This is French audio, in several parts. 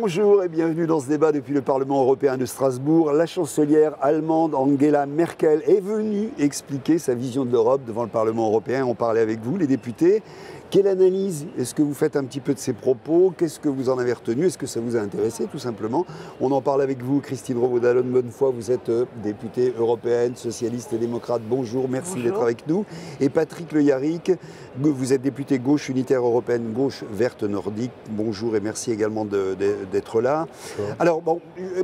Bonjour et bienvenue dans ce débat depuis le Parlement européen de Strasbourg. La chancelière allemande Angela Merkel est venue expliquer sa vision de l'Europe devant le Parlement européen. On parlait avec vous, les députés. Quelle analyse est-ce que vous faites un petit peu de ses propos? Qu'est-ce que vous en avez retenu? Est-ce que ça vous a intéressé tout simplement? On en parle avec vous, Christine Revaud-Dallon-Bonnefoy. Vous êtes députée européenne, socialiste et démocrate. Bonjour, merci d'être avec nous. Et Patrick Le Yarrick, vous êtes député gauche unitaire européenne, gauche verte nordique. Bonjour et merci également d'être là. Bonjour. Alors bon,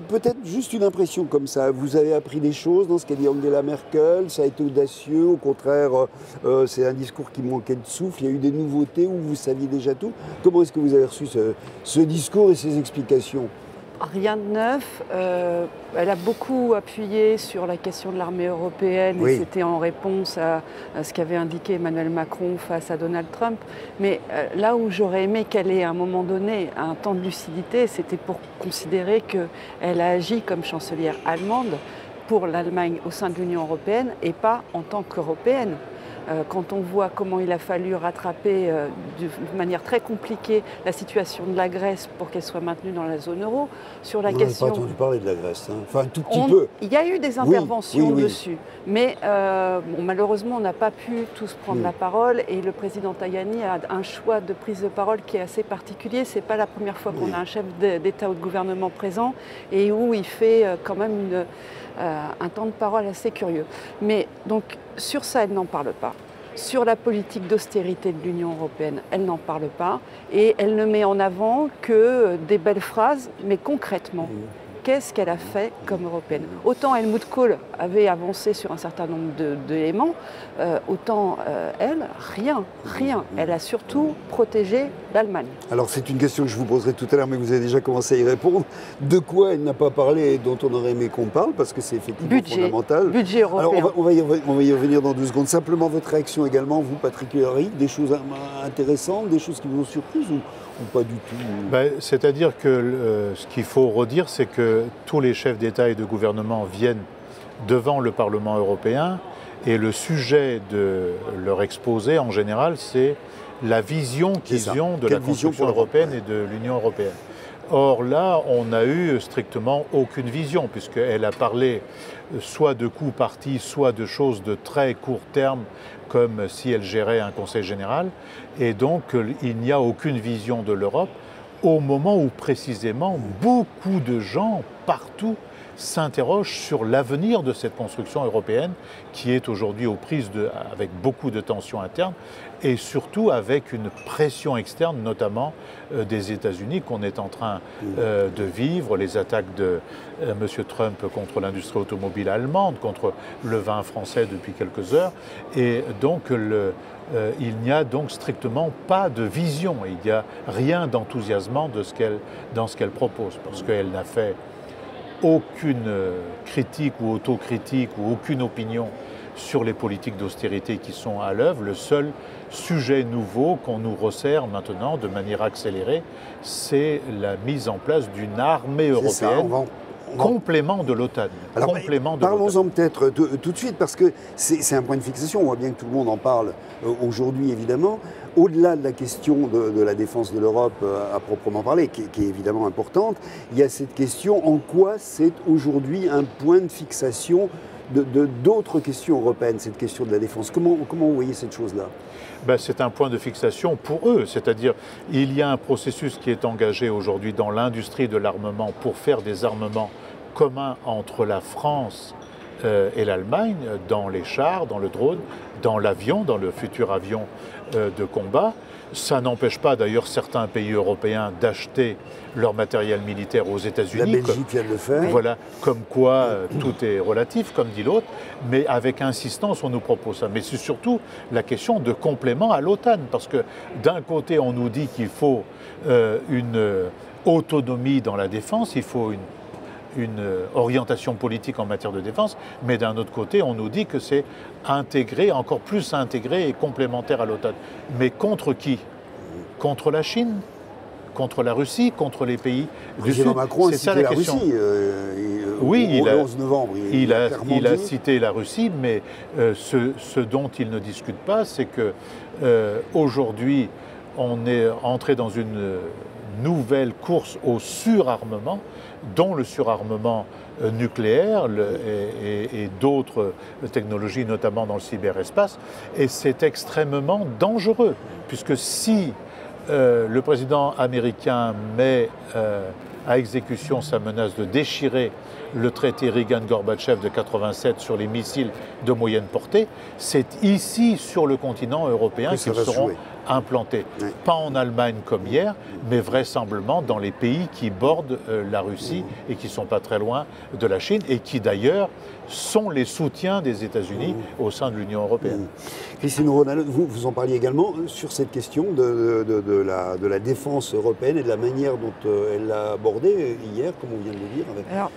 peut-être juste une impression comme ça. Vous avez appris des choses dans ce qu'a dit Angela Merkel? Ça a été audacieux? Au contraire, c'est un discours qui manquait de souffle? Il y a eu des nouveautés où vous saviez déjà tout? Comment est-ce que vous avez reçu ce discours et ces explications? Rien de neuf. Elle a beaucoup appuyé sur la question de l'armée européenne, oui. Et c'était en réponse à ce qu'avait indiqué Emmanuel Macron face à Donald Trump. Mais là où j'aurais aimé qu'elle ait à un moment donné un temps de lucidité, c'était pour considérer qu'elle a agi comme chancelière allemande pour l'Allemagne au sein de l'Union européenne et pas en tant qu'européenne. Quand on voit comment il a fallu rattraper de manière très compliquée la situation de la Grèce pour qu'elle soit maintenue dans la zone euro, sur la question... On n'a pas entendu parler de la Grèce, hein. Enfin un tout petit peu. Il y a eu des interventions oui. dessus, mais bon, malheureusement on n'a pas pu tous prendre la parole et le président Tajani a un choix de prise de parole qui est assez particulier. C'est pas la première fois qu'on a un chef d'État ou de gouvernement présent et où il fait quand même un temps de parole assez curieux. Mais donc sur ça, elle n'en parle pas. Sur la politique d'austérité de l'Union européenne, elle n'en parle pas. Et elle ne met en avant que des belles phrases, mais concrètement, qu'est-ce qu'elle a fait comme européenne? Autant Helmut Kohl avait avancé sur un certain nombre d'éléments, autant elle, rien. Elle a surtout protégé l'Allemagne. Alors c'est une question que je vous poserai tout à l'heure, mais vous avez déjà commencé à y répondre. De quoi elle n'a pas parlé et dont on aurait aimé qu'on parle, parce que c'est effectivement fondamental. Budget européen. Alors on va y revenir dans 2 secondes. Simplement votre réaction également, vous Patrick Le Yarrick, des choses intéressantes, des choses qui vous ont surpris ou pas du tout? C'est-à-dire que ce qu'il faut redire, c'est que tous les chefs d'État et de gouvernement viennent devant le Parlement européen et le sujet de leur exposé, en général, c'est la vision qu'ils ont de la construction européenne et de l'Union européenne. Or là, on n'a eu strictement aucune vision, puisqu'elle a parlé soit de coups partis, soit de choses de très court terme, comme si elle gérait un conseil général. Et donc, il n'y a aucune vision de l'Europe, au moment où précisément beaucoup de gens, partout, s'interrogent sur l'avenir de cette construction européenne qui est aujourd'hui aux prises avec beaucoup de tensions internes et surtout avec une pression externe, notamment des États-Unis qu'on est en train de vivre, les attaques de M. Trump contre l'industrie automobile allemande, contre le vin français depuis quelques heures. Et donc il n'y a donc strictement pas de vision, il n'y a rien d'enthousiasmant dans ce qu'elle propose, parce qu'elle n'a fait aucune critique ou autocritique ou aucune opinion sur les politiques d'austérité qui sont à l'œuvre. Le seul sujet nouveau qu'on nous resserre maintenant de manière accélérée, c'est la mise en place d'une armée européenne. Complément de l'OTAN. Parlons-en peut-être tout de suite, parce que c'est un point de fixation. On voit bien que tout le monde en parle aujourd'hui, évidemment. Au-delà de la question de la défense de l'Europe à proprement parler, qui est évidemment importante, il y a cette question en quoi c'est aujourd'hui un point de fixation d'autres questions européennes, cette question de la défense. Comment vous voyez cette chose-là? C'est un point de fixation pour eux, c'est-à-dire il y a un processus qui est engagé aujourd'hui dans l'industrie de l'armement pour faire des armements communs entre la France et l'Allemagne, dans les chars, dans le drone, dans l'avion, dans le futur avion de combat. Ça n'empêche pas d'ailleurs certains pays européens d'acheter leur matériel militaire aux États-Unis. La Belgique vient de le faire. Voilà, comme quoi tout est relatif, comme dit l'autre, mais avec insistance on nous propose ça. Mais c'est surtout la question de complément à l'OTAN, parce que d'un côté on nous dit qu'il faut une autonomie dans la défense, il faut une orientation politique en matière de défense, mais d'un autre côté, on nous dit que c'est intégré, encore plus intégré et complémentaire à l'OTAN. Mais contre qui? Contre la Chine? Contre la Russie? Contre les pays du Sud? Macron a cité la Russie oui, le 11 novembre. Il a cité la Russie, mais ce dont il ne discute pas, c'est qu'aujourd'hui, on est entré dans une nouvelle course au surarmement, dont le surarmement nucléaire et d'autres technologies, notamment dans le cyberespace. Et c'est extrêmement dangereux, puisque si le président américain met à exécution sa menace de déchirer le traité Reagan-Gorbatchev de 1987 sur les missiles de moyenne portée, c'est ici, sur le continent européen, qu'ils seront implantés. Oui. Pas en Allemagne comme hier, mais vraisemblablement dans les pays qui bordent la Russie et qui ne sont pas très loin de la Chine et qui d'ailleurs sont les soutiens des États-Unis au sein de l'Union européenne. Christine Ronald, vous en parliez également sur cette question de la défense européenne et de la manière dont elle l'a abordée hier, comme on vient de le dire. Alors,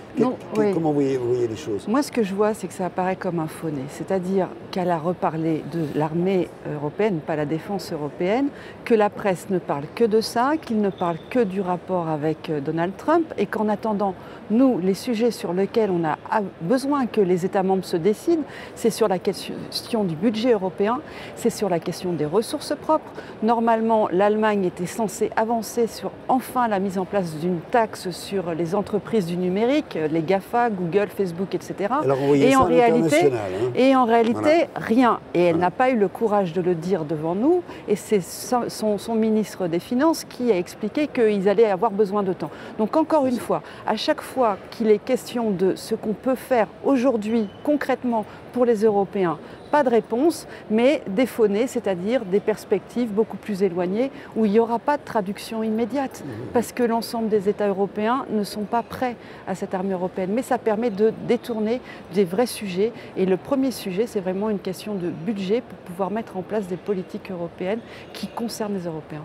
comment vous voyez les choses? Moi, ce que je vois, c'est que ça apparaît comme un faux nez. C'est-à-dire qu'elle a reparlé de l'armée européenne, pas la défense européenne, que la presse ne parle que de ça, qu'il ne parle que du rapport avec Donald Trump, et qu'en attendant, nous, les sujets sur lesquels on a besoin que les États membres se décident, c'est sur la question du budget européen, c'est sur la question des ressources propres. Normalement, l'Allemagne était censée avancer sur enfin la mise en place d'une taxe sur les entreprises du numérique, les GAFA, Google, Facebook, etc. Alors et en réalité, voilà. Rien. Et elle n'a pas eu le courage de le dire devant nous. Et c'est son ministre des Finances qui a expliqué qu'ils allaient avoir besoin de temps. Donc encore une fois, à chaque fois qu'il est question de ce qu'on peut faire aujourd'hui concrètement pour les Européens, pas de réponse, mais des faux nez, c'est-à-dire des perspectives beaucoup plus éloignées où il n'y aura pas de traduction immédiate parce que l'ensemble des États européens ne sont pas prêts à cette armée européenne. Mais ça permet de détourner des vrais sujets. Et le premier sujet, c'est vraiment une question de budget pour pouvoir mettre en place des politiques européennes qui concernent les Européens.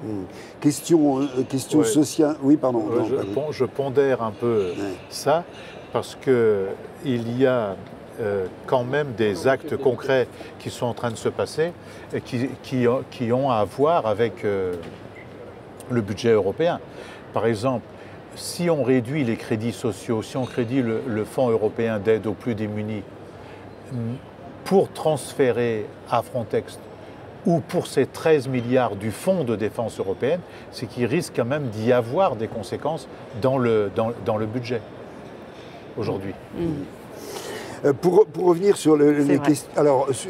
Question sociale. Oui, pardon. Je pondère un peu ça parce qu'il y a quand même des actes concrets qui sont en train de se passer et qui ont à voir avec le budget européen. Par exemple, si on réduit les crédits sociaux, si on réduit le Fonds européen d'aide aux plus démunis pour transférer à Frontex ou pour ces 13 milliards du Fonds de défense européenne, c'est qu'il risque quand même d'y avoir des conséquences dans le budget aujourd'hui. Pour revenir sur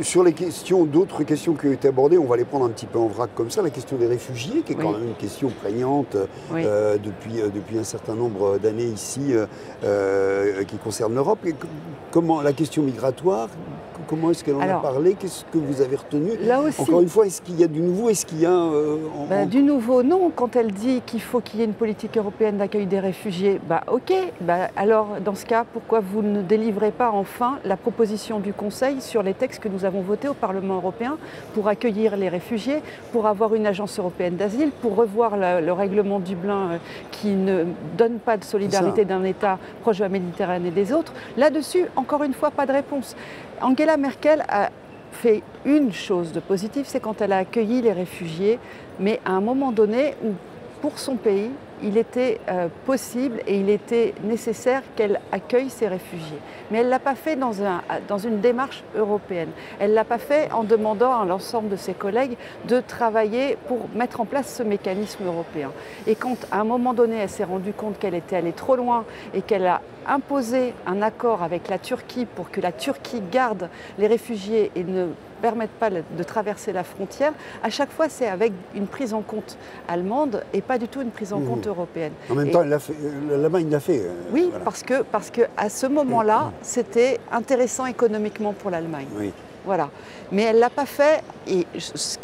sur les questions, d'autres questions qui ont été abordées, on va les prendre un petit peu en vrac comme ça. La question des réfugiés, qui est quand même une question prégnante depuis un certain nombre d'années ici, qui concerne l'Europe. Comment la question migratoire, comment est-ce qu'elle en a parlé? Qu'est-ce que vous avez retenu? Là aussi, encore une fois, est-ce qu'il y a du nouveau? Est-ce qu'il y a du nouveau, non. Quand elle dit qu'il faut qu'il y ait une politique européenne d'accueil des réfugiés, ok. Alors, dans ce cas, pourquoi vous ne délivrez pas enfin la proposition du Conseil sur les textes que nous avons votés au Parlement européen pour accueillir les réfugiés, pour avoir une agence européenne d'asile, pour revoir le règlement Dublin qui ne donne pas de solidarité d'un État proche de la Méditerranée des autres. Là-dessus, encore une fois, pas de réponse. Angela Merkel a fait une chose de positive, c'est quand elle a accueilli les réfugiés, mais à un moment donné où, pour son pays, il était possible et il était nécessaire qu'elle accueille ces réfugiés. Mais elle ne l'a pas fait dans une démarche européenne. Elle ne l'a pas fait en demandant à l'ensemble de ses collègues de travailler pour mettre en place ce mécanisme européen. Et quand, à un moment donné, elle s'est rendue compte qu'elle était allée trop loin et qu'elle a imposé un accord avec la Turquie pour que la Turquie garde les réfugiés et ne permettent pas de traverser la frontière, à chaque fois c'est avec une prise en compte allemande et pas du tout une prise en compte européenne. En même temps, l'Allemagne l'a fait. Oui, voilà. parce que à ce moment-là, c'était intéressant économiquement pour l'Allemagne. Oui. Voilà. Mais elle ne l'a pas fait et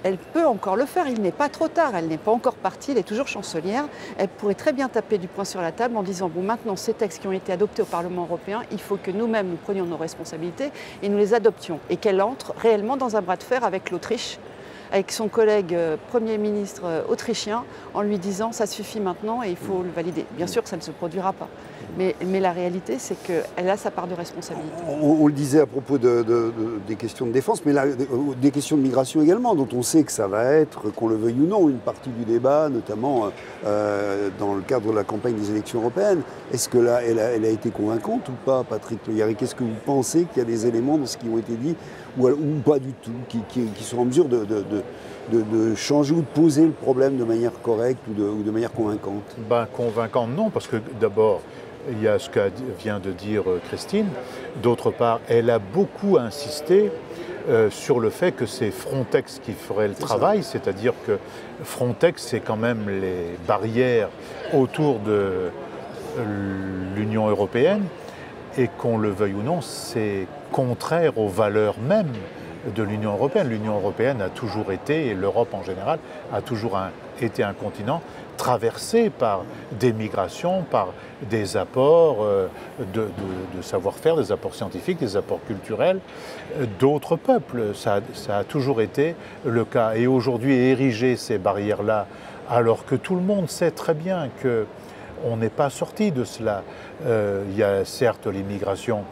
elle peut encore le faire. Il n'est pas trop tard. Elle n'est pas encore partie. Elle est toujours chancelière. Elle pourrait très bien taper du poing sur la table en disant bon, maintenant, ces textes qui ont été adoptés au Parlement européen, il faut que nous-mêmes nous prenions nos responsabilités et nous les adoptions. Et qu'elle entre réellement dans un bras de fer avec l'Autriche, avec son collègue Premier ministre autrichien, en lui disant ça suffit maintenant et il faut le valider. Bien sûr que ça ne se produira pas. Mais la réalité, c'est qu'elle a sa part de responsabilité. On le disait à propos des questions de défense, mais des questions de migration également, dont on sait que ça va être, qu'on le veuille ou non, une partie du débat, notamment dans le cadre de la campagne des élections européennes. Est-ce que là, elle a été convaincante ou pas, Patrick Le Yarrick? Est-ce que vous pensez qu'il y a des éléments dans ce qui ont été dit ou pas du tout, qui sont en mesure de de changer ou de poser le problème de manière correcte ou de manière convaincante? Convaincante, non, parce que d'abord, il y a ce que vient de dire Christine. D'autre part, elle a beaucoup insisté sur le fait que c'est Frontex qui ferait le travail, c'est-à-dire que Frontex, c'est quand même les barrières autour de l'Union européenne, et qu'on le veuille ou non, c'est contraire aux valeurs mêmes de l'Union européenne. L'Union européenne a toujours été, et l'Europe en général, a toujours été un continent traversé par des migrations, par des apports de savoir-faire, des apports scientifiques, des apports culturels d'autres peuples. Ça a toujours été le cas. Et aujourd'hui, ériger ces barrières-là, alors que tout le monde sait très bien qu'on n'est pas sorti de cela. Il y a certes l'immigration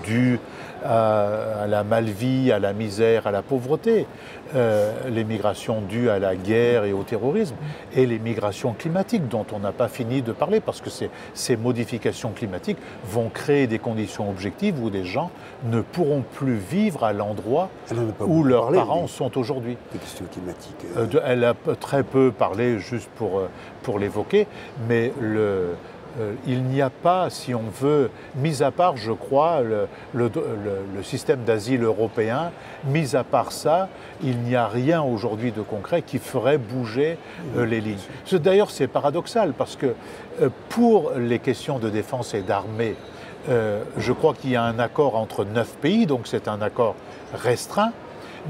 due à la malvie, à la misère, à la pauvreté, les migrations dues à la guerre et au terrorisme, et les migrations climatiques dont on n'a pas fini de parler, parce que ces modifications climatiques vont créer des conditions objectives où des gens ne pourront plus vivre à l'endroit où leurs parents sont aujourd'hui. Des questions climatiques. Elle a très peu parlé, juste pour l'évoquer, mais il n'y a pas, si on veut, mis à part, je crois, le système d'asile européen, mis à part ça, il n'y a rien aujourd'hui de concret qui ferait bouger les lignes. D'ailleurs, c'est paradoxal, parce que pour les questions de défense et d'armée, je crois qu'il y a un accord entre 9 pays, donc c'est un accord restreint,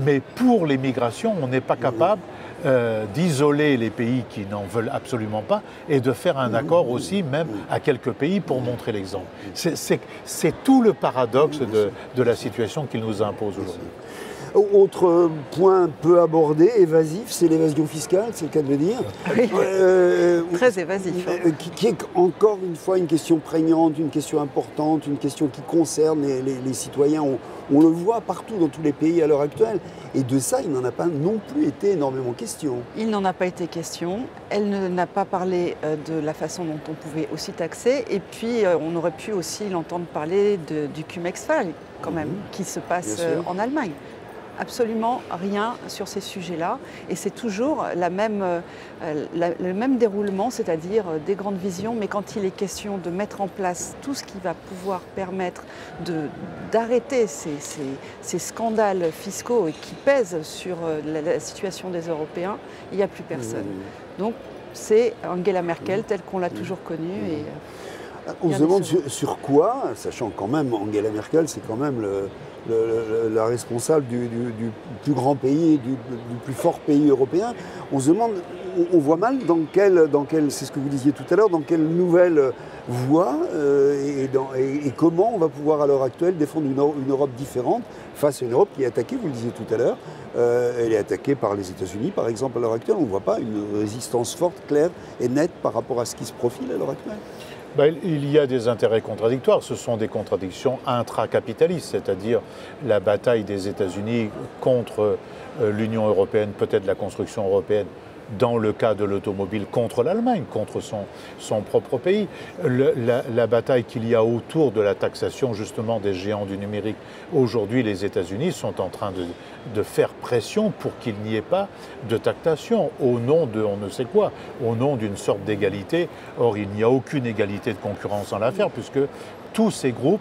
mais pour les migrations, on n'est pas capable d'isoler les pays qui n'en veulent absolument pas et de faire un accord aussi, même à quelques pays, pour montrer l'exemple. C'est tout le paradoxe de la situation qu'il nous impose aujourd'hui. Autre point peu abordé, évasif, c'est l'évasion fiscale, c'est le cas de le dire. Oui, très évasif. Qui est encore une fois une question prégnante, une question importante, une question qui concerne les citoyens. On le voit partout dans tous les pays à l'heure actuelle. Et de ça, il n'en a pas non plus été énormément question. Il n'en a pas été question. Elle n'a pas parlé de la façon dont on pouvait aussi taxer. Et puis, on aurait pu aussi l'entendre parler du Cum-Ex-Fall, quand même, qui se passe en Allemagne. Absolument rien sur ces sujets-là. Et c'est toujours le même déroulement, c'est-à-dire des grandes visions, mais quand il est question de mettre en place tout ce qui va pouvoir permettre d'arrêter ces scandales fiscaux et qui pèsent sur la situation des Européens, il n'y a plus personne. Donc c'est Angela Merkel telle qu'on l'a toujours connue. On se demande sur quoi, sachant quand même Angela Merkel, c'est quand même la responsable du plus grand pays, du plus fort pays européen. On se demande, on voit mal dans quelle, c'est ce que vous disiez tout à l'heure, dans quelle nouvelle voie et comment on va pouvoir à l'heure actuelle défendre une Europe différente face à une Europe qui est attaquée, vous le disiez tout à l'heure, elle est attaquée par les États-Unis par exemple à l'heure actuelle. On ne voit pas une résistance forte, claire et nette par rapport à ce qui se profile à l'heure actuelle. Il y a des intérêts contradictoires, ce sont des contradictions intracapitalistes, c'est-à-dire la bataille des États-Unis contre l'Union européenne, peut-être la construction européenne, dans le cas de l'automobile contre l'Allemagne, contre son propre pays. La bataille qu'il y a autour de la taxation justement des géants du numérique. Aujourd'hui, les États-Unis sont en train de faire pression pour qu'il n'y ait pas de taxation au nom de on ne sait quoi, au nom d'une sorte d'égalité. Or, il n'y a aucune égalité de concurrence en l'affaire puisque tous ces groupes,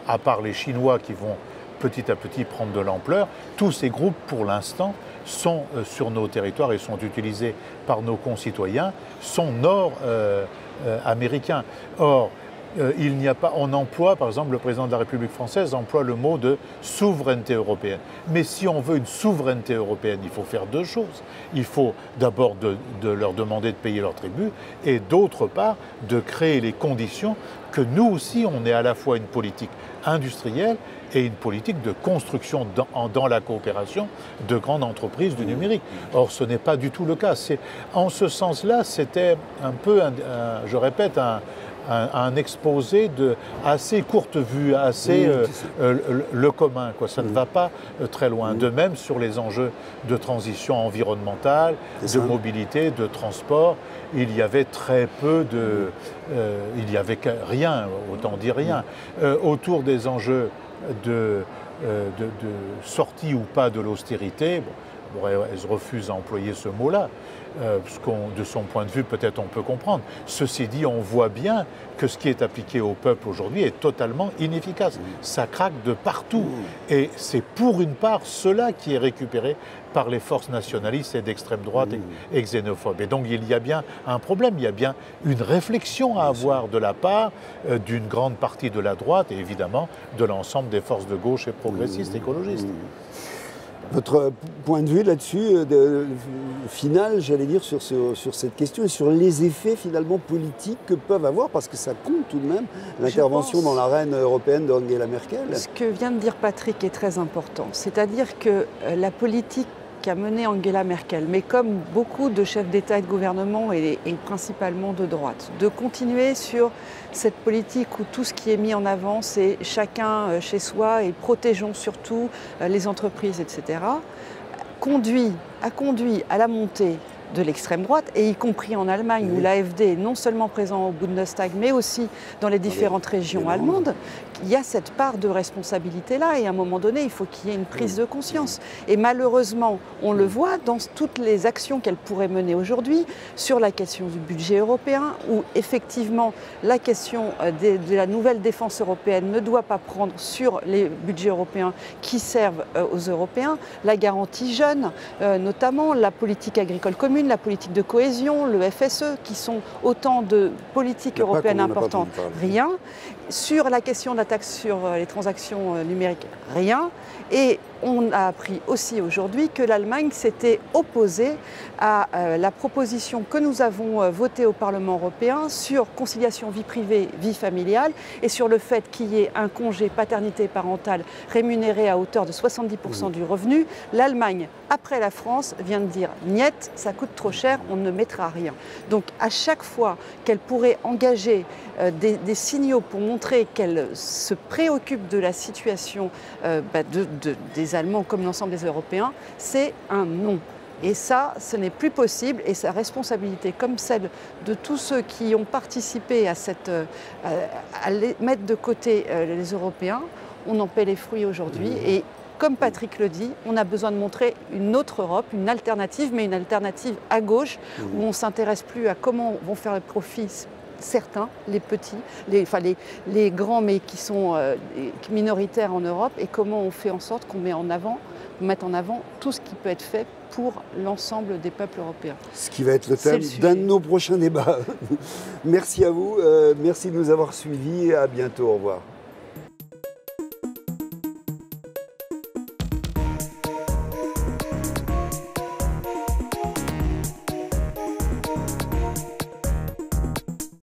à part les Chinois qui vont petit à petit prendre de l'ampleur, tous ces groupes, pour l'instant, sont sur nos territoires et sont utilisés par nos concitoyens, sont nord-américains. Or, il n'y a pas, on emploie, par exemple, le président de la République française emploie le mot de souveraineté européenne. Mais si on veut une souveraineté européenne, il faut faire deux choses. Il faut d'abord de leur demander de payer leur tribut et d'autre part de créer les conditions que nous aussi, on ait à la fois une politique industrielle et une politique de construction dans la coopération de grandes entreprises du numérique. Or, ce n'est pas du tout le cas. En ce sens-là, c'était un peu, je répète, un exposé de assez courte vue, assez le commun, quoi. Ça ne va pas très loin. De même sur les enjeux de transition environnementale, de mobilité, de transport, il y avait très peu il y avait rien, autant dire rien. Autour des enjeux de sortie ou pas de l'austérité, Bon, elle refuse à employer ce mot-là. De son point de vue, peut-être on peut comprendre. Ceci dit, on voit bien que ce qui est appliqué au peuple aujourd'hui est totalement inefficace. Ça craque de partout. Et c'est pour une part cela qui est récupéré par les forces nationalistes et d'extrême droite et xénophobes. Et donc il y a bien un problème, il y a bien une réflexion à avoir de la part d'une grande partie de la droite et évidemment de l'ensemble des forces de gauche et progressistes, écologistes. Votre point de vue là-dessus, final, j'allais dire, sur cette question et sur les effets finalement politiques que peuvent avoir, parce que ça compte tout de même, l'intervention dans l'arène européenne d'Angela Merkel. Ce que vient de dire Patrick est très important, c'est-à-dire que la politique qu'a menée Angela Merkel, mais comme beaucoup de chefs d'État et de gouvernement, et principalement de droite, de continuer sur cette politique où tout ce qui est mis en avant, c'est chacun chez soi et protégeons surtout les entreprises, etc., a conduit à la montée de l'extrême droite, et y compris en Allemagne, où l'AfD est non seulement présent au Bundestag, mais aussi dans les différentes régions allemandes. Il y a cette part de responsabilité-là, et à un moment donné, il faut qu'il y ait une prise de conscience. Et malheureusement, on le voit dans toutes les actions qu'elle pourrait mener aujourd'hui, sur la question du budget européen, où effectivement, la question de la nouvelle défense européenne ne doit pas prendre sur les budgets européens qui servent aux Européens, la garantie jeune, notamment la politique agricole commune, la politique de cohésion, le FSE, qui sont autant de politiques européennes importantes. Rien. Sur la question de la taxe sur les transactions numériques, rien. Et on a appris aussi aujourd'hui que l'Allemagne s'était opposée à la proposition que nous avons votée au Parlement européen sur conciliation vie privée, vie familiale, et sur le fait qu'il y ait un congé paternité parentale rémunéré à hauteur de 70% du revenu. L'Allemagne, après la France, vient de dire « niet, ça coûte trop cher, on ne mettra rien ». Donc à chaque fois qu'elle pourrait engager des signaux pour montrer qu'elle se préoccupe de la situation des Allemands comme l'ensemble des Européens, c'est un non. Et ça, ce n'est plus possible, et sa responsabilité, comme celle de tous ceux qui ont participé à mettre de côté les Européens, on en paie les fruits aujourd'hui. Et comme Patrick le dit, on a besoin de montrer une autre Europe, une alternative, mais une alternative à gauche, où on ne s'intéresse plus à comment vont faire les profits certains, les petits, les grands, mais qui sont minoritaires en Europe, et comment on fait en sorte qu'on mette en avant tout ce qui peut être fait pour l'ensemble des peuples européens. Ce qui va être le thème d'un de nos prochains débats. Merci à vous, merci de nous avoir suivis, à bientôt, au revoir.